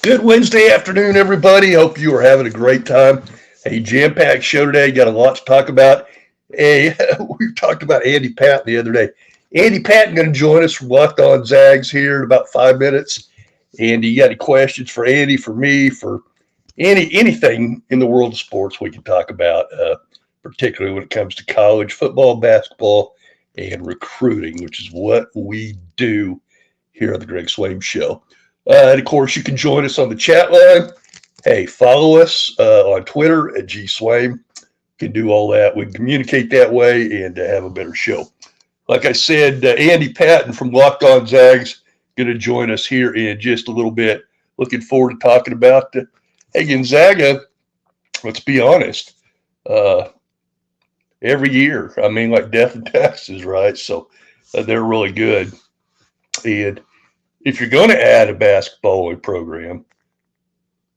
Good Wednesday afternoon, everybody. Hope you are having a great time. A jam-packed show today. Got a lot to talk about. Hey, we talked about Andy Patton the other day. Andy Patton going to join us from Locked On Zags here in about 5 minutes. Andy, you got any questions for Andy, for me, for anything in the world of sports we can talk about, particularly when it comes to college football, basketball, and recruiting, which is what we do here on the Greg Swaim Show. And of course, you can join us on the chat line. Hey, follow us on Twitter at GSwaim. You can do all that. We can communicate that way and have a better show. Like I said, Andy Patton from Locked On Zags going to join us here in just a little bit. Looking forward to talking about hey, Gonzaga. Let's be honest. Every year, I mean, like death and taxes, right? So they're really good. And if you're going to add a basketball program,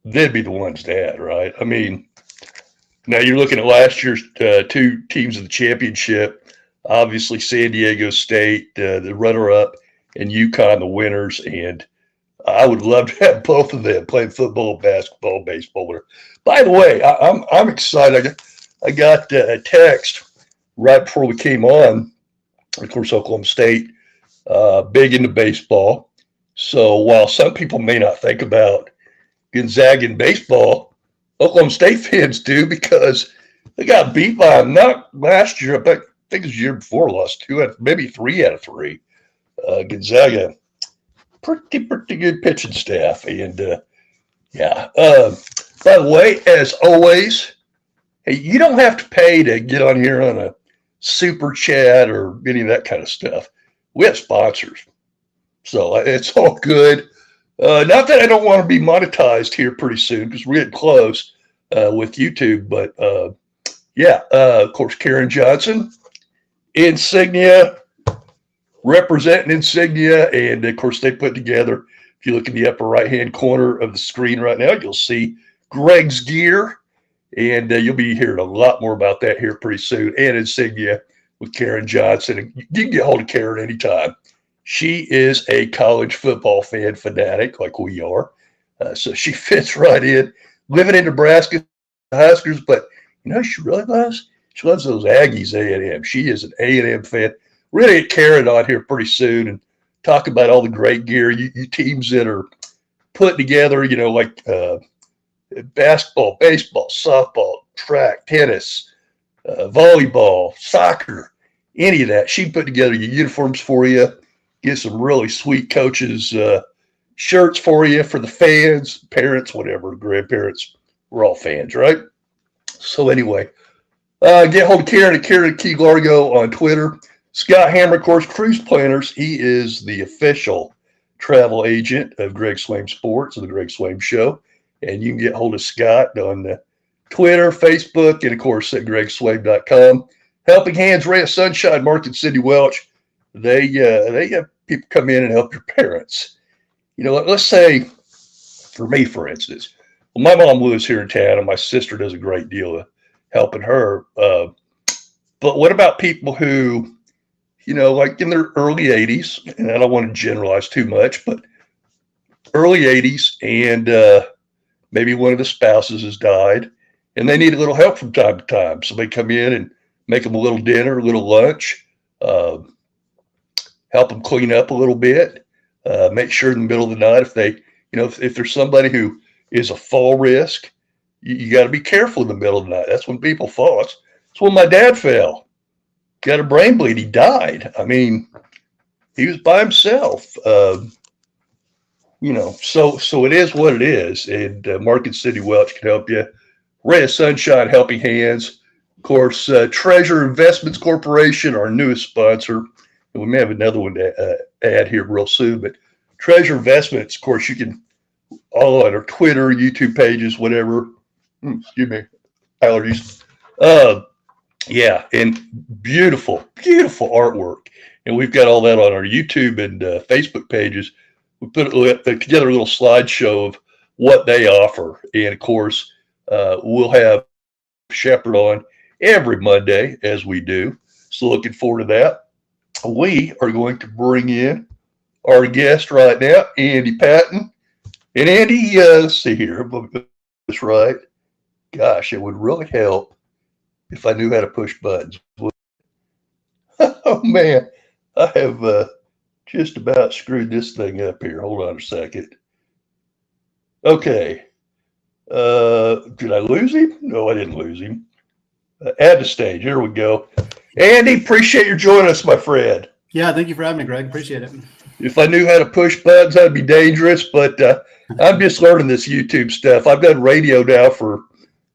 they'd be the ones to add, right? I mean, now you're looking at last year's two teams of the championship. Obviously, San Diego State, the runner-up, and UConn, the winners. And I would love to have both of them playing football, basketball, baseball. By the way, I'm excited. I got a text right before we came on. Of course, Oklahoma State, big into baseball. So while some people may not think about Gonzaga in baseball, Oklahoma State fans do because they got beat by them. Not last year, but I think it was the year before, lost maybe 3 out of 3. Gonzaga, pretty good pitching staff. And, yeah. By the way, as always, hey, you don't have to pay to get on here on a super chat or any of that kind of stuff. We have sponsors. So it's all good. Not that I don't want to be monetized here pretty soon because we're getting close with YouTube. But, yeah, of course, Karen Johnson, Insignia, representing Insignia. And, of course, they put together, if you look in the upper right-hand corner of the screen right now, you'll see Greg's gear. And you'll be hearing a lot more about that here pretty soon. And Insignia with Karen Johnson. And you can get hold of Karen anytime. She is a college football fan fanatic like we are. So she fits right in. Living in Nebraska, Huskers, but you know she really loves? She loves those Aggies, A&M. She is an A&M fan. We're going to get Karen on here pretty soon and talk about all the great gear you teams that are putting together, you know, like basketball, baseball, softball, track, tennis, volleyball, soccer, any of that. She put together your uniforms for you. Get some really sweet coaches' shirts for you for the fans, parents, whatever, grandparents. We're all fans, right? So anyway, get hold of Karen at Karen Key Largo on Twitter. Scott Hammer, of course, Cruise Planners. He is the official travel agent of Greg Swaim Sports and the Greg Swaim Show. And you can get hold of Scott on Twitter, Facebook, and, of course, at gregswaim.com. Helping Hands, Ray of Sunshine, Mark and Cindy Welch. They have people come in and help your parents. You know, let's say, for me, for instance, well, my mom lives here in town, and my sister does a great deal of helping her. But what about people who, you know, like in their early 80s, and I don't want to generalize too much, but early 80s, and maybe one of the spouses has died, and they need a little help from time to time. So they come in and make them a little dinner, a little lunch, help them clean up a little bit, make sure in the middle of the night if they, you know, if there's somebody who is a fall risk, you got to be careful in the middle of the night. That's when people fall. That's when my dad fell. Got a brain bleed. He died. I mean, he was by himself. You know, so it is what it is. And Mark and Cindy Welch can help you. Ray of Sunshine, Helping Hands. Of course, Treasure Investments Corporation, our newest sponsor. And we may have another one to add here real soon. But Treasure Investments, of course, you can all on our Twitter, YouTube pages, whatever. Excuse me, allergies. Yeah, and beautiful artwork. And we've got all that on our YouTube and Facebook pages. We put together a little slideshow of what they offer. And, of course, we'll have Shepard on every Monday, as we do. So looking forward to that. We are going to bring in our guest right now, Andy Patton. And Andy, let's see here. That's right. Gosh, it would really help if I knew how to push buttons. Oh man, I have just about screwed this thing up here. Hold on a second. Okay. Did I lose him? No, I didn't lose him. Add to stage. Here we go. Andy, appreciate you joining us, my friend. Yeah, thank you for having me, Greg. Appreciate it. If I knew how to push buttons, that'd be dangerous, but I'm just learning this YouTube stuff. I've done radio now for,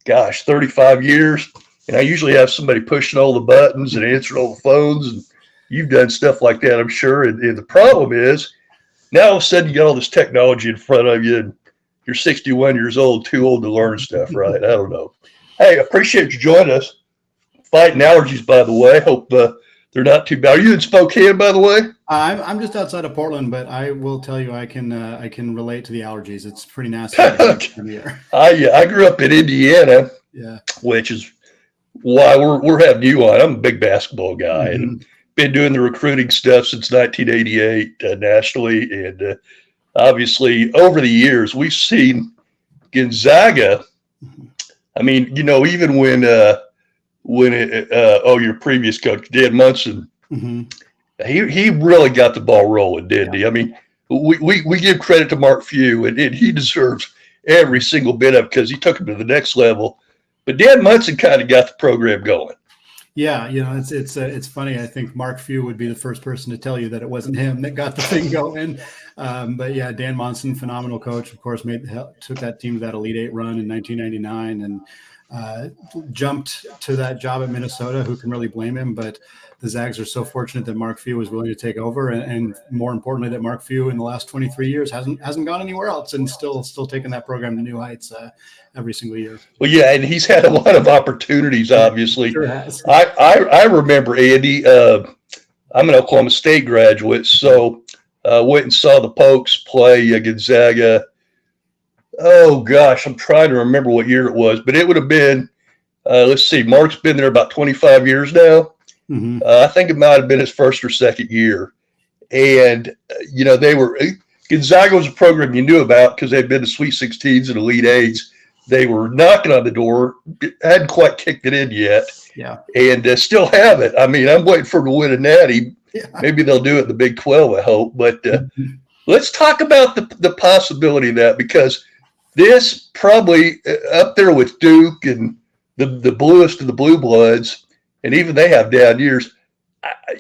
35 years, and I usually have somebody pushing all the buttons and answering all the phones, and you've done stuff like that, I'm sure. And the problem is, now all of a sudden you got all this technology in front of you, and you're 61 years old, too old to learn stuff, right? I don't know. Hey, appreciate you joining us. Fighting allergies, by the way. Hope they're not too bad. Are you in Spokane, by the way? I'm just outside of Portland, but I will tell you I can relate to the allergies. It's pretty nasty here. I grew up in Indiana, which is why we're having you on. I'm a big basketball guy and been doing the recruiting stuff since 1988 nationally, and obviously over the years we've seen Gonzaga. I mean, even when your previous coach, Dan Munson, he really got the ball rolling, didn't he? I mean, we give credit to Mark Few, and he deserves every single bit of it because he took him to the next level. But Dan Munson kind of got the program going. Yeah, it's funny. I think Mark Few would be the first person to tell you that it wasn't him that got the thing going. But yeah, Dan Munson, phenomenal coach, of course, took that team to that Elite Eight run in 1999 and jumped to that job at Minnesota. Who can really blame him? But the Zags are so fortunate that Mark Few was willing to take over, and more importantly, that Mark Few in the last 23 years hasn't gone anywhere else, and still taking that program to new heights every single year. Well, yeah, and he's had a lot of opportunities. Obviously, sure has. I remember, Andy. I'm an Oklahoma State graduate, so went and saw the Pokes play Gonzaga. Oh gosh, I'm trying to remember what year it was, but it would have been. Let's see, Mark's been there about 25 years now. I think it might have been his first or second year, and Gonzaga was a program you knew about because they'd been to Sweet 16s and Elite Eights. They were knocking on the door, hadn't quite kicked it in yet, and still have it. I mean, I'm waiting for them to win a natty. Yeah. Maybe they'll do it in the Big 12, I hope. But let's talk about the possibility of that, because this probably up there with Duke and the bluest of the blue bloods, and even they have down years.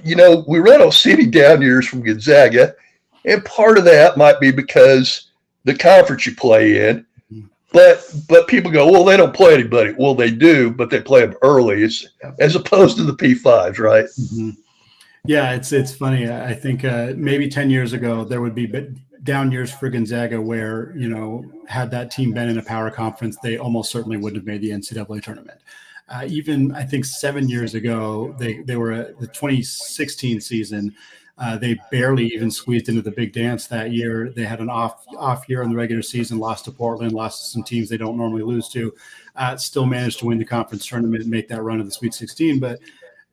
We run on city down years from Gonzaga, and part of that might be because the conference you play in. But people go, well, they don't play anybody. Well, they do, but they play them early, as opposed to the P5s, right? Yeah, it's funny. I think maybe 10 years ago there would be down years for Gonzaga where, had that team been in a power conference, they almost certainly wouldn't have made the NCAA tournament. Even I think 7 years ago, they were at the 2016 season. They barely even squeezed into the big dance that year. They had an off year in the regular season, lost to Portland, lost to some teams they don't normally lose to, still managed to win the conference tournament and make that run of the Sweet 16. But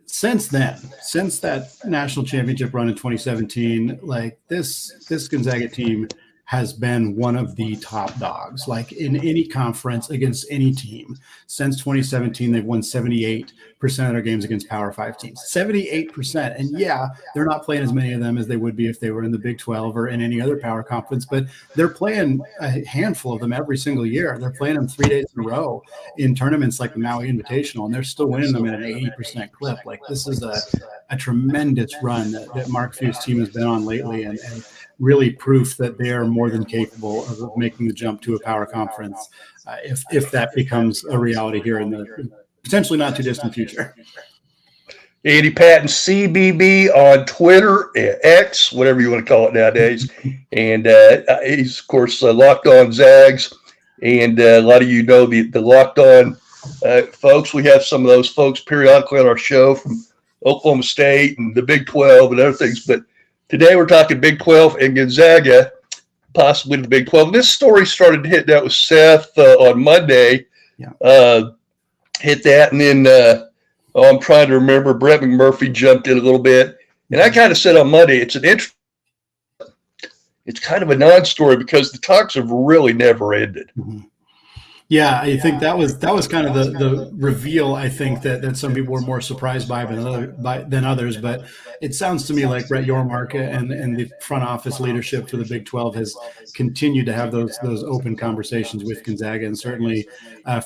since that national championship run in 2017, like this Gonzaga team has been one of the top dogs, like in any conference against any team. Since 2017, they've won 78% of their games against Power 5 teams. 78%. And yeah, they're not playing as many of them as they would be if they were in the Big 12 or in any other power conference, but they're playing a handful of them every single year. They're playing them 3 days in a row in tournaments like the Maui Invitational, and they're still winning them at an 80% clip. Like, this is a tremendous run that Mark Few's team has been on lately, and really proof that they are more than capable of making the jump to a power conference if that becomes a reality here in the potentially not too distant future. Andy Patton, CBB on Twitter, X, whatever you want to call it nowadays. And he's, of course, Locked On Zags. And a lot of you know the Locked On folks. We have some of those folks periodically on our show from Oklahoma State and the Big 12 and other things. But today we're talking Big 12 and Gonzaga, possibly the Big 12. And this story started hitting out with Seth on Monday. Hit that, and then I'm trying to remember, Brett McMurphy jumped in a little bit. And I kind of said on Monday, it's an it's kind of a non-story because the talks have really never ended. Mm-hmm. Yeah, I think that was kind of the reveal. I think that some people were more surprised by than others. But it sounds to me like Brett Yormark and the front office leadership for the Big 12 has continued to have those open conversations with Gonzaga, and certainly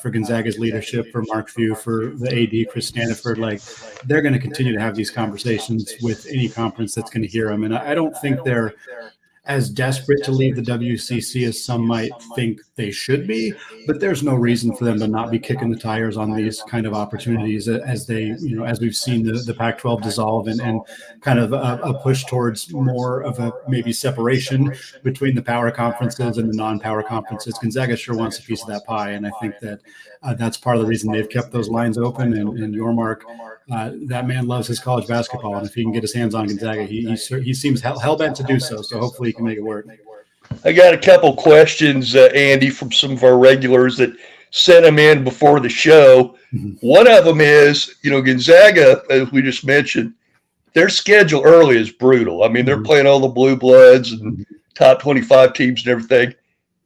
for Gonzaga's leadership, for Mark Few, for the AD Chris Staniford, like they're going to continue to have these conversations with any conference that's going to hear them. And I don't think they're as desperate to leave the WCC as some might think they should be, but there's no reason for them to not be kicking the tires on these kind of opportunities as they, as we've seen the Pac-12 dissolve and kind of a push towards more of a maybe separation between the power conferences and the non-power conferences. Gonzaga sure wants a piece of that pie, and I think that that's part of the reason they've kept those lines open. And Yormark, that man loves his college basketball, and if he can get his hands on Gonzaga, he seems hell-bent to do so. So hopefully he can make it work. I got a couple questions, Andy, from some of our regulars that sent them in before the show. Mm-hmm. One of them is, Gonzaga, as we just mentioned, their schedule early is brutal. I mean, they're playing all the blue bloods and top 25 teams and everything.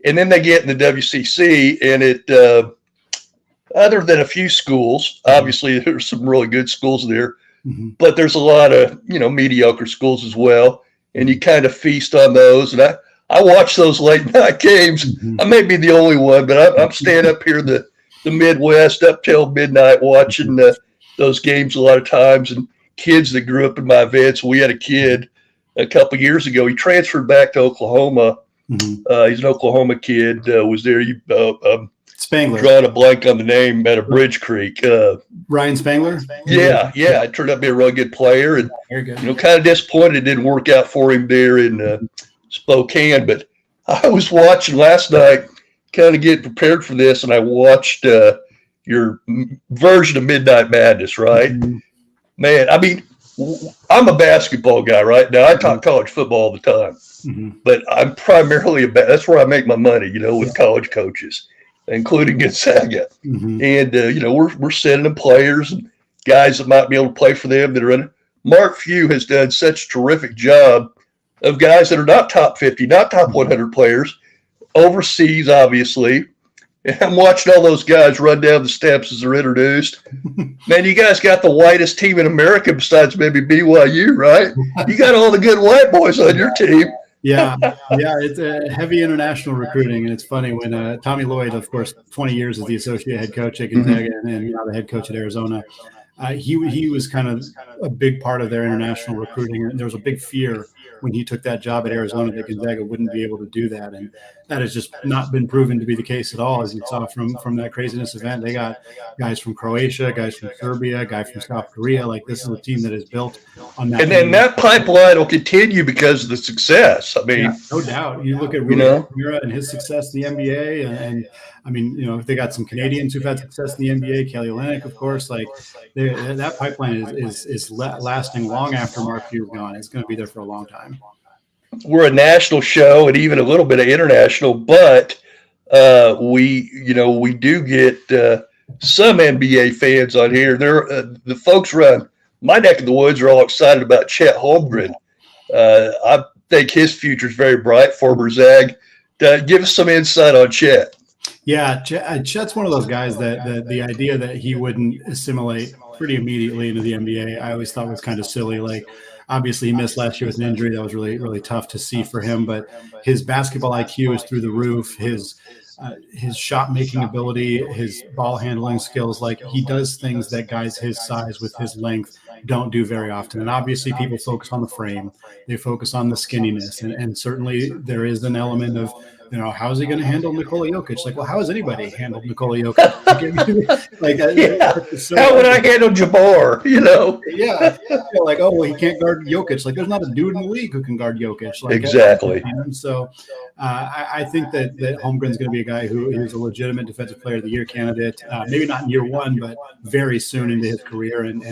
And then they get in the WCC, and it other than a few schools, obviously there's some really good schools there, but there's a lot of, mediocre schools as well. And you kind of feast on those. And I watch those late night games. I may be the only one, but I'm staying up here in the Midwest up till midnight watching those games a lot of times. And kids that grew up in my events, we had a kid a couple of years ago. He transferred back to Oklahoma. He's an Oklahoma kid, was there. Spangler. Drawing a blank on the name out of Bridge Creek. Ryan Spangler? Yeah. It turned out to be a real good player. And, very good. Kind of disappointed it didn't work out for him there in Spokane. But I was watching last night, kind of getting prepared for this, and I watched your version of Midnight Madness, right? Man, I mean, I'm a basketball guy right now. I talk college football all the time. But I'm primarily that's where I make my money, with college coaches, including Gonzaga. And, we're sending them players and guys that might be able to play for them that are in it. Mark Few has done such a terrific job of guys that are not top 50, not top 100 players, overseas, obviously. And I'm watching all those guys run down the steps as they're introduced. Man, you guys got the whitest team in America besides maybe BYU, right? You got all the good white boys on your team. Yeah, it's a heavy international recruiting, and it's funny when Tommy Lloyd, of course, 20 years as the associate head coach at Gonzaga and now the head coach at Arizona, he was kind of a big part of their international recruiting, and there was a big fear when he took that job at Arizona that Gonzaga wouldn't be able to do that, and that has just not been proven to be the case at all. As you saw from that craziness event, they got guys from Croatia, guys from Serbia, guys from South Korea. Like, this is a team that is built on that. And then that pipeline will continue because of the success. I mean, no doubt. You look at Rui and his success in the NBA, and I mean, they got some Canadians who've had success in the NBA. Kelly Olynyk, of course. Like, that pipeline is lasting long after Mark Few's gone. It's going to be there for a long time. We're a national show and even a little bit of international, but we do get some NBA fans on here. The folks around my neck of the woods are all excited about Chet Holmgren. I think his future is very bright. Former Zag. Give us some insight on Chet. Yeah, Chet's one of those guys that the idea that he wouldn't assimilate pretty immediately into the NBA, I always thought was kind of silly. Like, obviously he missed last year with an injury that was really, really tough to see for him, but his basketball IQ is through the roof. His shot making ability, his ball handling skills, like, he does things that guys his size with his length don't do very often. And obviously people focus on the frame, they focus on the skinniness, and certainly there is an element of, how is he going to handle Nikola Jokic? Like, well, how has anybody handled Nikola Jokic? How would I handle Jabbar? Yeah. Like, oh, well, he can't guard Jokic. Like, there's not a dude in the league who can guard Jokic. Like, exactly. So I think that Holmgren's going to be a guy who is a legitimate Defensive Player of the Year candidate. Maybe not in year one, but very soon into his career. And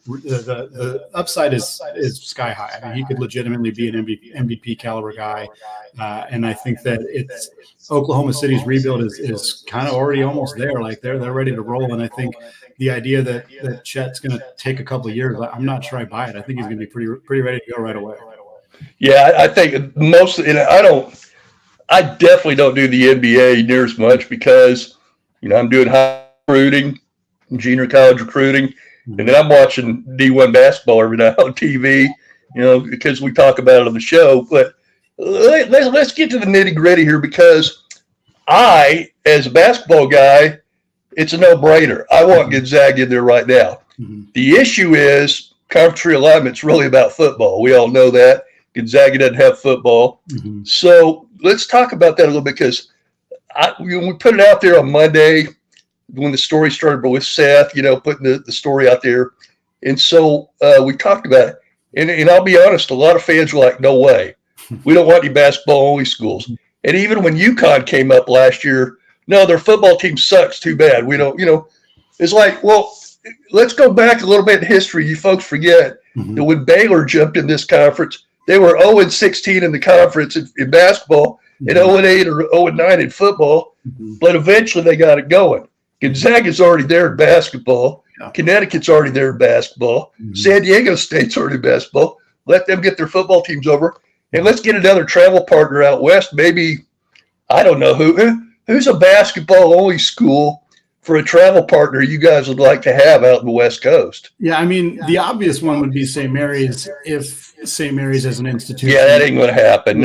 the upside is sky high. I mean, he could legitimately be an MVP caliber guy, and I think that it's Oklahoma City's rebuild is kind of already almost there. Like, they're ready to roll, and I think the idea that Chet's going to take a couple of years, I'm not sure I buy it. I think he's going to be pretty ready to go right away. Yeah, I think most, and I definitely don't do the NBA near as much because, I'm doing high recruiting, junior college recruiting, and then I'm watching D1 basketball every night on TV, because we talk about it on the show. But let's get to the nitty gritty here because as a basketball guy, it's a no-brainer. I want Gonzaga in there right now. The issue is conference realignment is really about football. We all know that. Gonzaga doesn't have football. So let's talk about that a little bit because we put it out there on Monday when the story started with Seth, putting the story out there. And so we talked about it. And I'll be honest, a lot of fans were like, no way. We don't want any basketball-only schools. And even when UConn came up last year, no, their football team sucks too bad. We don't, it's like, well, let's go back a little bit in history. You folks forget that when Baylor jumped in this conference, they were 0-16 in the conference in basketball and 0-8 or 0-9 in football, but eventually they got it going. Gonzaga's already there in basketball. Connecticut's already there in basketball. San Diego State's already in basketball. Let them get their football teams over. And let's get another travel partner out west. Maybe, I don't know who's a basketball-only school for a travel partner you guys would like to have out in the West Coast. Yeah, I mean, the obvious one would be St. Mary's if St. Mary's as an institution. Yeah, that ain't going to happen.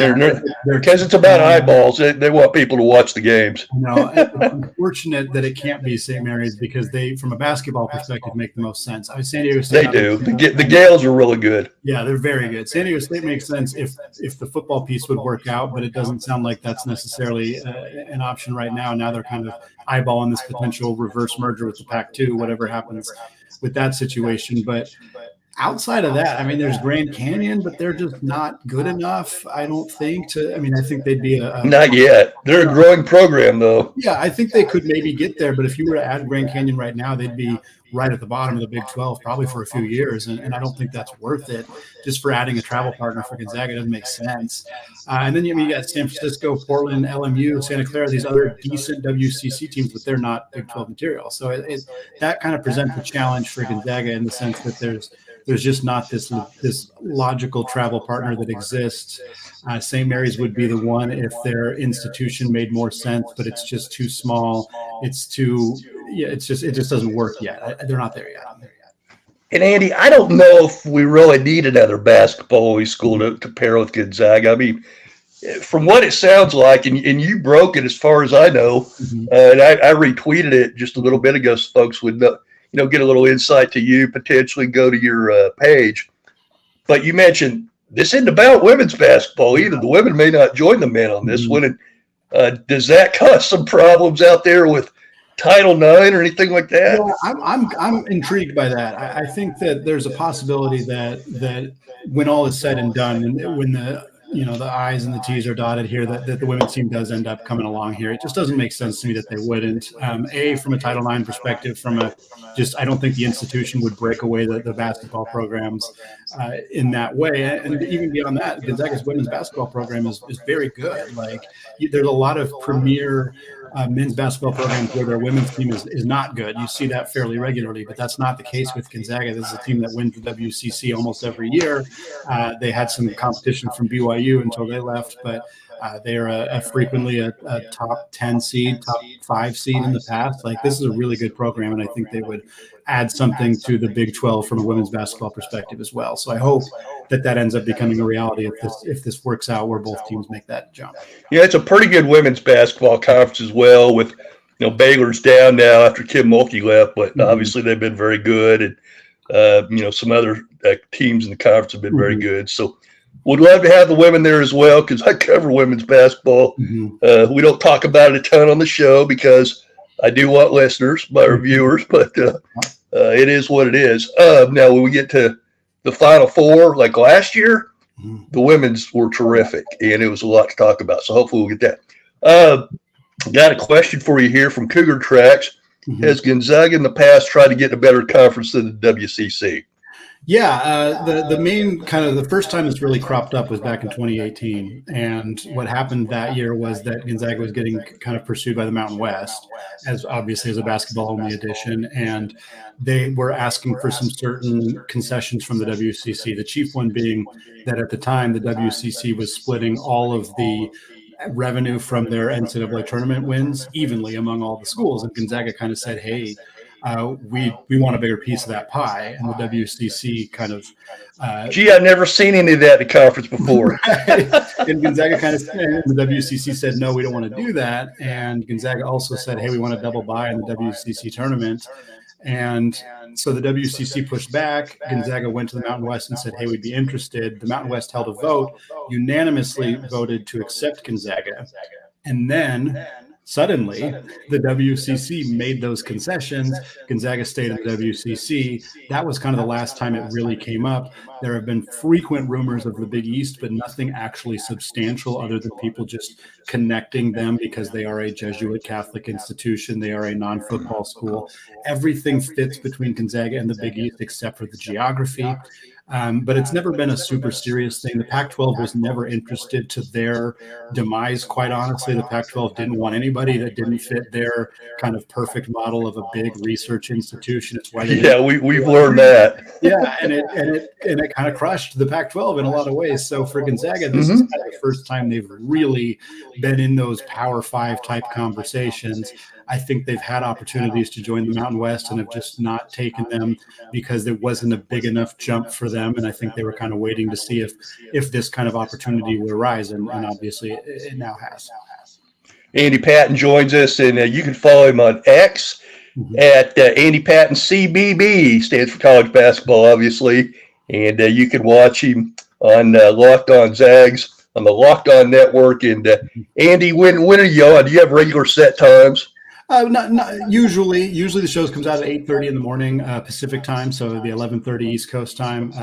Because it's about eyeballs. They want people to watch the games. No, it's unfortunate that it can't be St. Mary's because they, from a basketball perspective, make the most sense. I mean, San Diego State. They do. The Gales are really good. Yeah, they're very good. San Diego State makes sense if the football piece would work out, but it doesn't sound like that's necessarily an option right now. Now they're kind of eyeballing this potential reverse merger with the Pac-2, whatever happens with that situation. But outside of that, I mean, there's Grand Canyon, but they're just not good enough, I don't think. I think they'd be not yet. They're a growing program, though. Yeah, I think they could maybe get there, but if you were to add Grand Canyon right now, they'd be right at the bottom of the Big 12 probably for a few years, and I don't think that's worth it just for adding a travel partner for Gonzaga. It doesn't make sense. And then you got San Francisco, Portland, LMU, Santa Clara, these other decent WCC teams, but they're not Big 12 material. So that kind of presents a challenge for Gonzaga in the sense that there's just not this logical travel partner that exists. St. Mary's would be the one if their institution made more sense, but it's just too small. It just doesn't work yet. They're not there yet. And Andy, I don't know if we really need another basketball school to pair with Gonzaga. I mean, from what it sounds like, and you broke it as far as I know, and I retweeted it just a little bit ago so folks would get a little insight to you, potentially go to your page. But you mentioned this isn't about women's basketball either. The women may not join the men on this one. And does that cause some problems out there with Title IX or anything like that? Yeah, I'm intrigued by that. I think that there's a possibility that when all is said and done, and when the I's and the T's are dotted here, that the women's team does end up coming along here. It just doesn't make sense to me that they wouldn't. From a Title IX perspective, I don't think the institution would break away the basketball programs in that way. And even beyond that, Gonzaga's women's basketball program is very good. Like there's a lot of premier men's basketball programs where their women's team is not good. You see that fairly regularly, but that's not the case with Gonzaga. This is a team that wins the WCC almost every year. They had some competition from BYU until they left, but they are frequently a top 10 seed, top 5 seed in the past. Like this is a really good program, and I think they would add something to the Big 12 from a women's basketball perspective as well. So I hope that ends up becoming a reality if this works out where both teams make that jump. Yeah, it's a pretty good women's basketball conference as well with, Baylor's down now after Kim Mulkey left, but obviously they've been very good. And, some other teams in the conference have been very good. So would love to have the women there as well because I cover women's basketball. We don't talk about it a ton on the show because I do want listeners, my reviewers, but it is what it is. Now, when we get to the Final Four, like last year, the women's were terrific, and it was a lot to talk about. So hopefully we'll get that. Got a question for you here from Cougar Tracks. Has Gonzaga in the past tried to get a better conference than the WCC? Yeah, the main kind of the first time this really cropped up was back in 2018, and what happened that year was that Gonzaga was getting kind of pursued by the Mountain West, as obviously as a basketball only edition, and they were asking for some certain concessions from the WCC. The chief one being that at the time the WCC was splitting all of the revenue from their NCAA tournament wins evenly among all the schools, and Gonzaga kind of said, "Hey, we want a bigger piece of that pie," and the WCC kind of. Gee, I've never seen any of that at the conference before. And Gonzaga kind of and the WCC said, "No, we don't want to do that." And Gonzaga also said, "Hey, we want to double buy in the WCC tournament." And so the WCC pushed back. Gonzaga went to the Mountain West and said, "Hey, we'd be interested." The Mountain West held a vote, unanimously voted to accept Gonzaga. And then suddenly, the WCC made those concessions. Gonzaga stayed in the WCC. That was kind of the last time it really came up. There have been frequent rumors of the Big East, but nothing actually substantial other than people just connecting them because they are a Jesuit Catholic institution. They are a non-football school. Everything fits between Gonzaga and the Big East except for the geography. But it's never been a super serious thing. The Pac-12 was never interested to their demise, quite honestly. The Pac-12 didn't want anybody that didn't fit their kind of perfect model of a big research institution. It's why we've learned that. Yeah, and it kind of crushed the Pac-12 in a lot of ways. So for Gonzaga, this is kind of the first time they've really been in those Power Five type conversations. I think they've had opportunities to join the Mountain West and have just not taken them because there wasn't a big enough jump for them. And I think they were kind of waiting to see if this kind of opportunity would arise. And obviously it now has. Andy Patton joins us, and you can follow him on X at Andy Patton CBB, stands for college basketball, obviously. And you can watch him on Locked On Zags on the Locked On Network. And Andy, when are you on? Do you have regular set times? Not usually. Usually the shows comes out at 8:30 in the morning Pacific time, so the 11:30 East Coast time.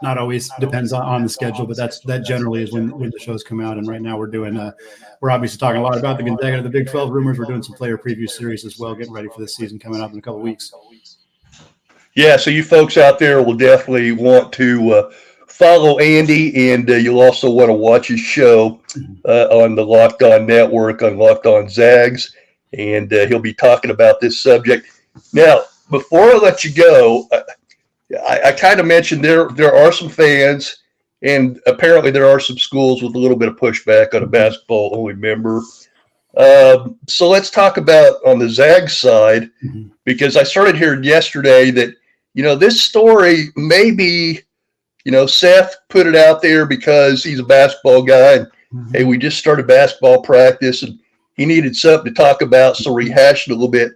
Not always, depends on the schedule, but that generally is when the shows come out. And right now we're obviously talking a lot about the Gonzaga, the Big 12 rumors. We're doing some player preview series as well, getting ready for the season coming up in a couple of weeks. Yeah, so you folks out there will definitely want to follow Andy, and you'll also want to watch his show on the Locked On Network on Locked On Zags. And he'll be talking about this subject. Now, before I let you go, I kind of mentioned there are some fans, and apparently there are some schools with a little bit of pushback on a basketball-only member. So let's talk about on the Zags side, because I started hearing yesterday that, this story maybe, Seth put it out there because he's a basketball guy, and, hey, we just started basketball practice, and he needed something to talk about, so rehashed it a little bit,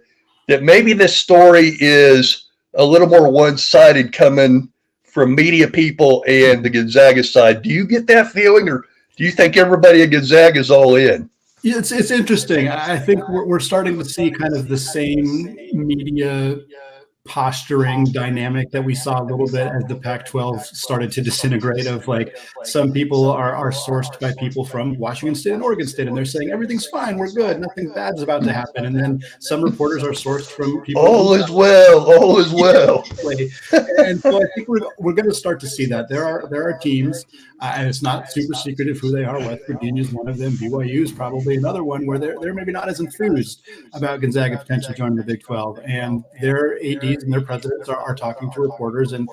that maybe this story is a little more one-sided coming from media people and the Gonzaga side. Do you get that feeling, or do you think everybody at Gonzaga is all in? Yeah, it's interesting. I think we're starting to see kind of the same media posturing dynamic that we saw a little bit as the Pac-12 started to disintegrate, of like some people are sourced by people from Washington State and Oregon State, and they're saying everything's fine, we're good, nothing bad's about to happen. And then some reporters are sourced from people all is well. And so I think we're going to start to see that there are teams, and it's not super secretive who they are. West Virginia is one of them. BYU is probably another one where they're maybe not as enthused about Gonzaga potentially joining the Big 12, and their ADs and their presidents are talking to reporters and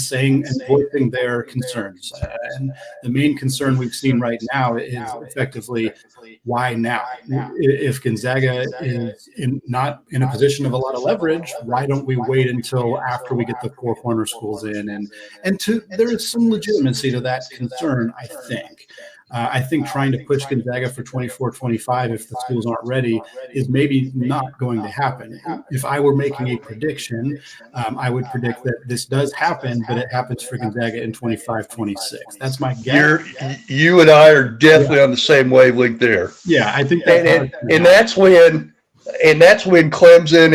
saying and voicing their concerns. And the main concern we've seen right now is effectively, why now? If Gonzaga is not in a position of a lot of leverage, why don't we wait until after we get the four corner schools in? And there is some legitimacy to that concern, I think. I think trying to push Gonzaga for 24-25 if the schools aren't ready is maybe not going to happen. If I were making a prediction, I would predict that this does happen, but it happens for Gonzaga in 25-26. That's my guess. You and I are definitely on the same wavelength there. Yeah, I think and that's when Clemson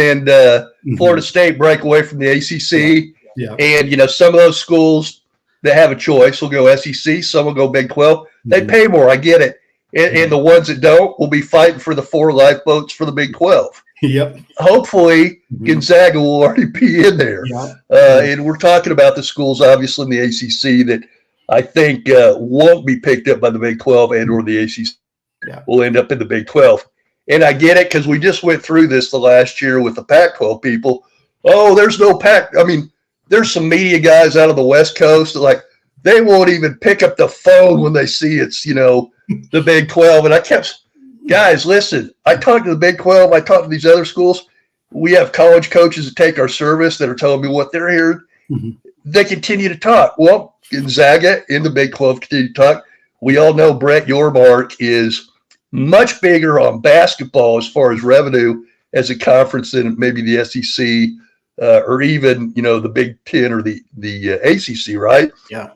and Florida State break away from the ACC. Yeah. And some of those schools that have a choice will go SEC, some will go Big 12. They pay more, I get it. And the ones that don't will be fighting for the 4 lifeboats for the Big 12. Yep. Hopefully, Gonzaga will already be in there. Yep. And we're talking about the schools, obviously, in the ACC that I think won't be picked up by the Big 12 and or the ACC will end up in the Big 12. And I get it because we just went through this the last year with the Pac-12 people. Oh, there's no Pac. I mean, there's some media guys out of the West Coast that, like, they won't even pick up the phone when they see it's, the Big 12. And I kept, guys, listen, I talked to the Big 12. I talked to these other schools. We have college coaches that take our service that are telling me what they're hearing. Mm-hmm. They continue to talk. Well, Gonzaga in the Big 12 continue to talk. We all know Brett Yormark is much bigger on basketball as far as revenue as a conference than maybe the SEC or even, the Big 10 or the ACC, right? Yeah.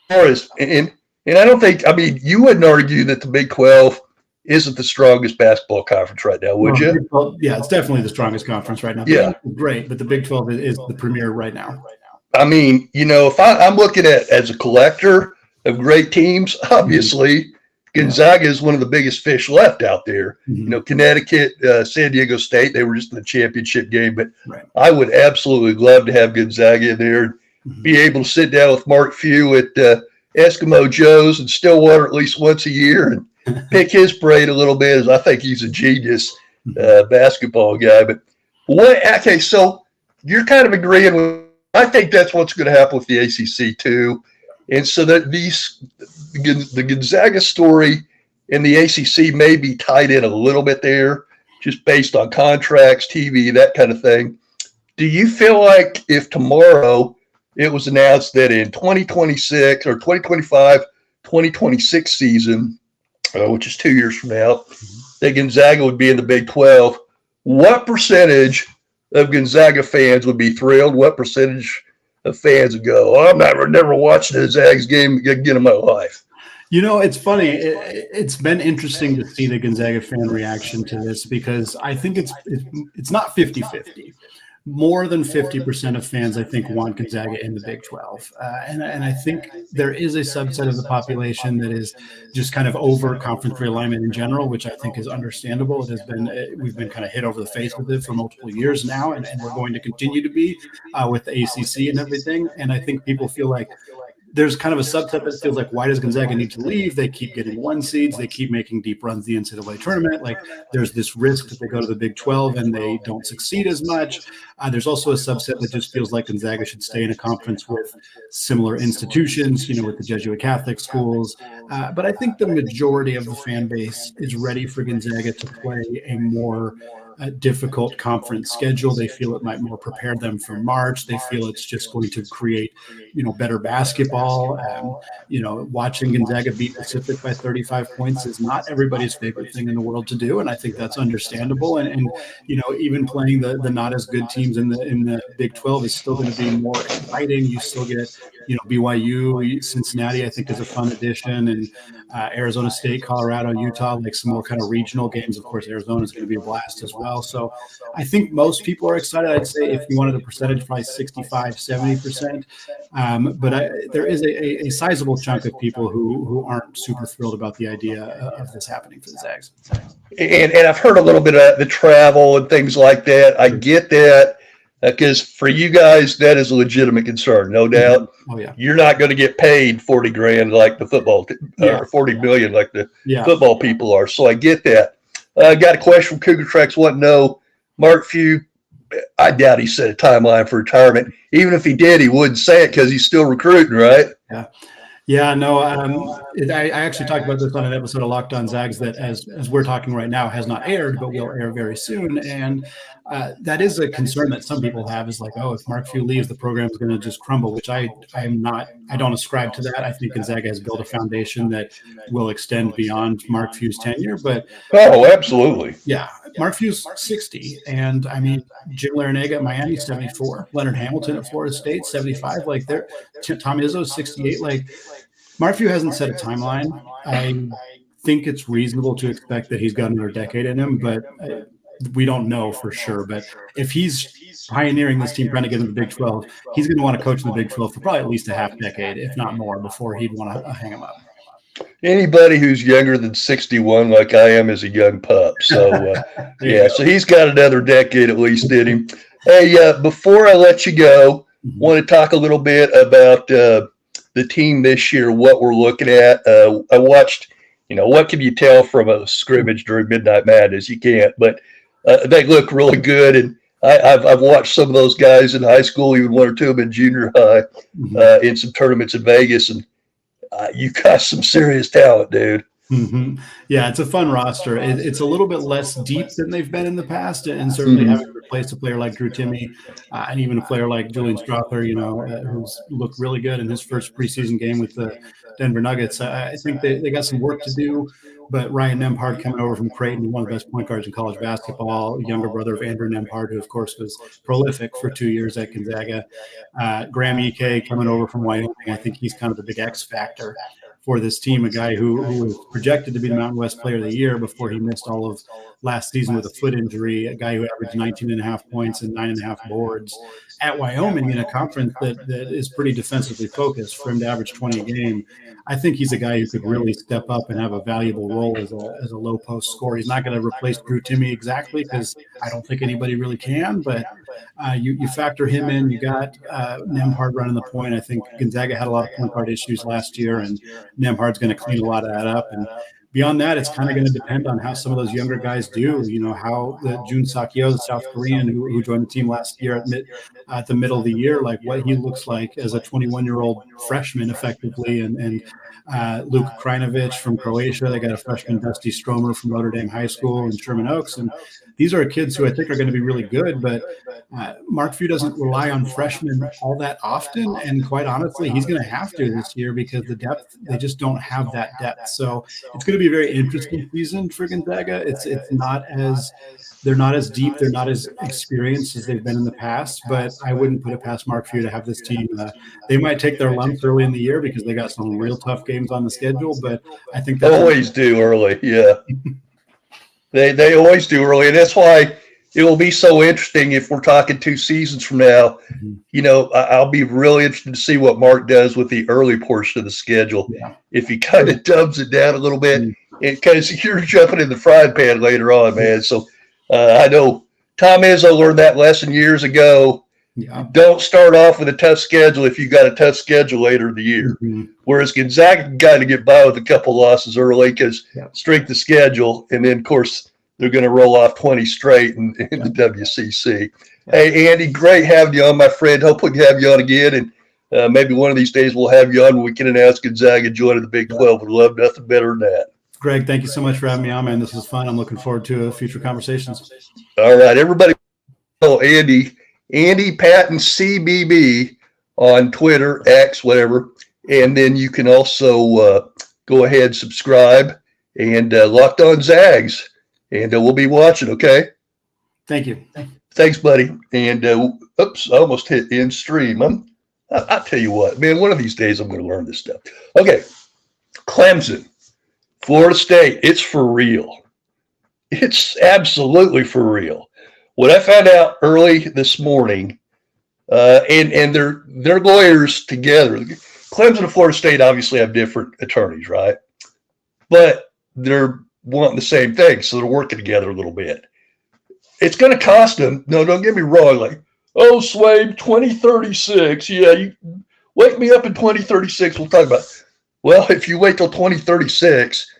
And I don't think, you wouldn't argue that the Big 12 isn't the strongest basketball conference right now, would you? Yeah, it's definitely the strongest conference right now. Yeah. Great, but the Big 12 is the premier right now. If I'm looking at as a collector of great teams, obviously Gonzaga is one of the biggest fish left out there. Mm-hmm. Connecticut, San Diego State, they were just in the championship game, but I would absolutely love to have Gonzaga in there and be able to sit down with Mark Few at Eskimo Joe's and Stillwater at least once a year and pick his brain a little bit, as I think he's a genius basketball guy. But okay, so you're kind of agreeing with, I think that's what's going to happen with the ACC too. And so that the Gonzaga story and the ACC may be tied in a little bit there, just based on contracts, TV, that kind of thing. Do you feel like if tomorrow it was announced that in 2026 or 2025, 2026 season, which is 2 years from now, that Gonzaga would be in the Big 12, what percentage of Gonzaga fans would be thrilled? What percentage of fans would go, I'm never watching a Zags game again in my life? It's funny. It's been interesting to see the Gonzaga fan reaction to this because I think it's not 50-50. More than 50% of fans, I think, want Gonzaga in the Big 12. And I think there is a subset of the population that is just kind of over conference realignment in general, which I think is understandable. We've been kind of hit over the face with it for multiple years now, and we're going to continue to be with the ACC and everything. And I think people feel like there's kind of a subset that feels like, why does Gonzaga need to leave? They keep getting 1 seeds. They keep making deep runs the NCAA tournament. Like, there's this risk that they go to the Big 12 and they don't succeed as much. There's also a subset that just feels like Gonzaga should stay in a conference with similar institutions, with the Jesuit Catholic schools. But I think the majority of the fan base is ready for Gonzaga to play a more difficult conference schedule. They feel it might more prepare them for March. They feel it's just going to create, better basketball. Watching Gonzaga beat Pacific by 35 points is not everybody's favorite thing in the world to do, and I think that's understandable. And even playing the not as good teams in the Big 12 is still going to be more exciting. You still get BYU, Cincinnati, I think, is a fun addition, and Arizona State, Colorado, Utah, like some more kind of regional games. Of course, Arizona is going to be a blast as well. So I think most people are excited. I'd say if you wanted a percentage, probably 65-70%. But there is a sizable chunk of people who aren't super thrilled about the idea of this happening for the Zags. And I've heard a little bit of the travel and things like that. I get that. Because for you guys, that is a legitimate concern, no doubt. Oh, yeah. You're not going to get paid $40,000 like the football, or $40 million like the football people are. So I get that. I got a question from Cougar Tracks. Want to know, Mark Few? I doubt he set a timeline for retirement. Even if he did, he wouldn't say it because he's still recruiting, right? Yeah. Yeah, no, I actually talked about this on an episode of Locked On Zags that, as we're talking right now, has not aired, but will air very soon. And that is a concern that some people have, is like, oh, if Mark Few leaves, the program is going to just crumble, which I don't ascribe to that. I think Gonzaga has built a foundation that will extend beyond Mark Few's tenure. But absolutely. Yeah, Mark Few's 60. And Jim Larinaga at Miami, 74. Leonard Hamilton at Florida State, 75. Like, Tom Izzo, 68. Like, Mark Few hasn't set a timeline. I think it's reasonable to expect that he's got another decade in him, but we don't know for sure. But if he's pioneering this team trying to get in the Big 12, he's going to want to coach in the Big 12 for probably at least a half decade, if not more, before he'd want to hang him up. Anybody who's younger than 61, like I am, is a young pup. So, yeah, so he's got another decade at least in him. Hey, before I let you go, want to talk a little bit about the team this year, what we're looking at. I watched, what can you tell from a scrimmage during Midnight Madness? You can't, but they look really good. And I've watched some of those guys in high school, even one or two of them in junior high, in some tournaments in Vegas, and you got some serious talent, dude. Mm-hmm. Yeah, it's a fun roster. It's a little bit less deep than they've been in the past, and certainly having replaced a player like Drew Timme and even a player like Julian Strother, who's looked really good in his first preseason game with the Denver Nuggets. I think they got some work to do, but Ryan Nembhard coming over from Creighton, one of the best point guards in college basketball, younger brother of Andrew Nembhard, who of course was prolific for 2 years at Gonzaga. Graham Ike coming over from Wyoming. I think he's kind of the big X factor for this team, a guy who was projected to be the Mountain West Player of the Year before he missed all of last season with a foot injury, a guy who averaged 19.5 points and 9.5 boards at Wyoming in a conference that is pretty defensively focused. For him to average 20 a game, I think he's a guy who could really step up and have a valuable role as a low post scorer. He's not going to replace Drew Timme exactly, because I don't think anybody really can, but you factor him in. You got Nembhard running the point. I think Gonzaga had a lot of point guard issues last year, and Nembhard's going to clean a lot of that up. And beyond that, it's kind of going to depend on how some of those younger guys do. How the Jun Sakyo, the South Korean who joined the team last year at the middle of the year, like what he looks like as a 21-year-old freshman effectively, and Luke Krajinovic from Croatia. They got a freshman, Dusty Stromer from Notre Dame High School in Sherman Oaks. And these are kids who I think are going to be really good, but Mark Few doesn't rely on freshmen all that often. And quite honestly, he's going to have to this year because the depth, they just don't have that depth. So it's going to be a very interesting season for Gonzaga. They're not as deep, they're not as experienced as they've been in the past, but I wouldn't put it past Mark Few to have this team. They might take their lumps early in the year because they got some real tough games on the schedule, but I think they always do early. Yeah. They always do early, and that's why it will be so interesting if we're talking 2 seasons from now. I'll be really interested to see what Mark does with the early portion of the schedule. Yeah. If he kind of dubs it down a little bit, because you're jumping in the frying pan later on, man. So I know Tom Izzo learned that lesson years ago. Yeah. Don't start off with a tough schedule if you got a tough schedule later in the year. Whereas Gonzaga got to get by with a couple losses early because strength of schedule, and then of course they're going to roll off 20 straight in the WCC. Hey, Andy, great having you on, my friend. Hope we can have you on again, and maybe one of these days we'll have you on when we can announce Gonzaga joining the Big 12. We'd love nothing better than that. Greg, thank you so much for having me on, man. This was fun. I'm looking forward to future conversations. All right, everybody. Andy Patton CBB on Twitter, X, whatever. And then you can also go ahead and subscribe and Locked On Zags. And we'll be watching, okay? Thank you. Thanks, buddy. And oops, I almost hit end stream. I'll tell you what, man, one of these days I'm going to learn this stuff. Okay, Clemson, Florida State, it's for real. It's absolutely for real. What I found out early this morning, and their lawyers together, Clemson and Florida State obviously have different attorneys, right? But they're wanting the same thing, so they're working together a little bit. It's going to cost them. No, don't get me wrong. Like, oh, Swabe, 2036. Yeah, you wake me up in 2036. We'll talk about it. Well, if you wait till 2036,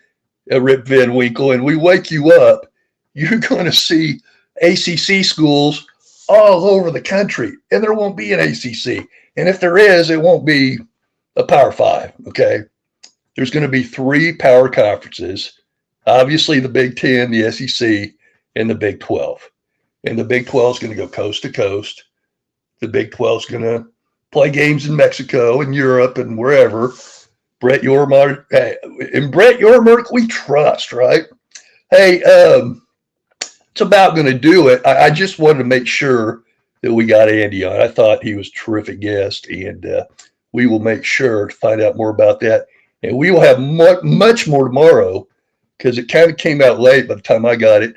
Rip Van Winkle, and we wake you up, you're going to see ACC schools all over the country, and there won't be an ACC. And if there is, it won't be a Power 5, okay? There's going to be 3 power conferences, obviously the Big 10, the SEC, and the Big 12. And the Big 12 is going to go coast to coast. The Big 12 is going to play games in Mexico and Europe and wherever. Brett Yormark, and Brett Yormark, we trust, right? Hey, it's about going to do it. I just wanted to make sure that we got Andy on. I thought he was a terrific guest, and we will make sure to find out more about that. And we will have much more tomorrow because it kind of came out late by the time I got it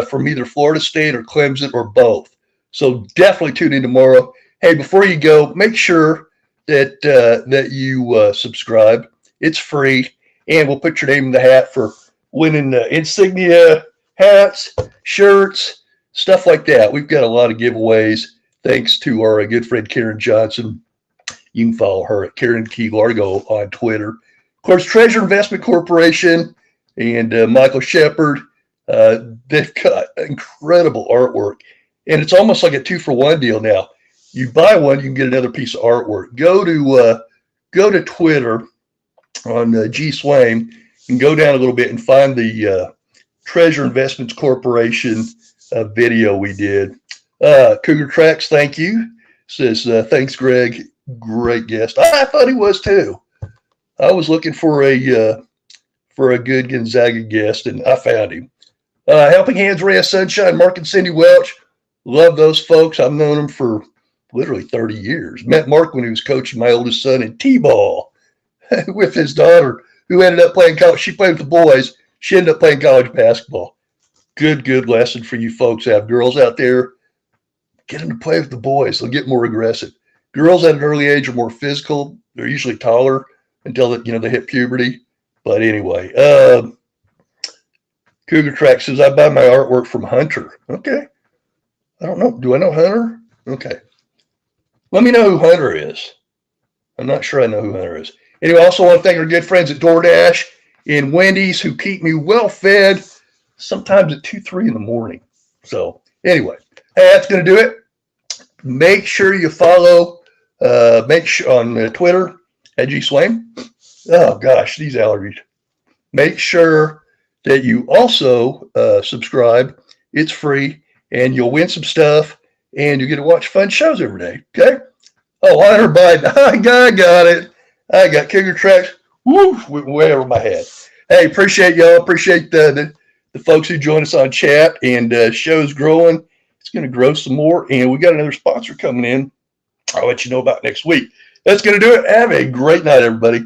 from either Florida State or Clemson or both. So definitely tune in tomorrow. Hey, before you go, make sure that you subscribe. It's free. and we'll put your name in the hat for winning insignia, hats, shirts, stuff like that. We've got a lot of giveaways thanks to our good friend Karen Johnson. You can follow her at Karen Key Largo on Twitter. Of course, Treasure Investment Corporation and Michael Shepard, they've got incredible artwork. And it's almost like a 2-for-1 deal now. You buy one, you can get another piece of artwork. Go to Twitter on G Swain and go down a little bit and find the Treasure Investments Corporation video we did. Cougar Tracks, thank you. Says, thanks, Greg. Great guest. I thought he was too. I was looking for a good Gonzaga guest, and I found him. Helping Hands, Ray of Sunshine, Mark and Cindy Welch. Love those folks. I've known them for literally 30 years. Met Mark when he was coaching my oldest son in T-ball with his daughter, who ended up playing college. She played with the boys. She ended up playing college basketball. Good lesson for you folks. Have girls out there, get them to play with the boys. They'll get more aggressive. Girls at an early age are more physical. They're usually taller until they hit puberty. But anyway, Cougar Track says, I buy my artwork from Hunter. Okay. I don't know. Do I know Hunter? Okay. Let me know who Hunter is. I'm not sure I know who Hunter is. Anyway, I also want to thank our good friends at DoorDash and Wendy's who keep me well fed, sometimes at 2, 3 in the morning. So anyway, hey, that's going to do it. Make sure you follow on Twitter at G Swain. Oh gosh, these allergies. Make sure that you also subscribe. It's free, and you'll win some stuff, and you get to watch fun shows every day. Okay? Oh, Hunter Biden. I got it. I got Cougar Tracks. Woo, way over my head. Hey, appreciate y'all. Appreciate the folks who join us on chat, and show's growing. It's going to grow some more, and we got another sponsor coming in. I'll let you know about next week. That's going to do it. Have a great night, everybody.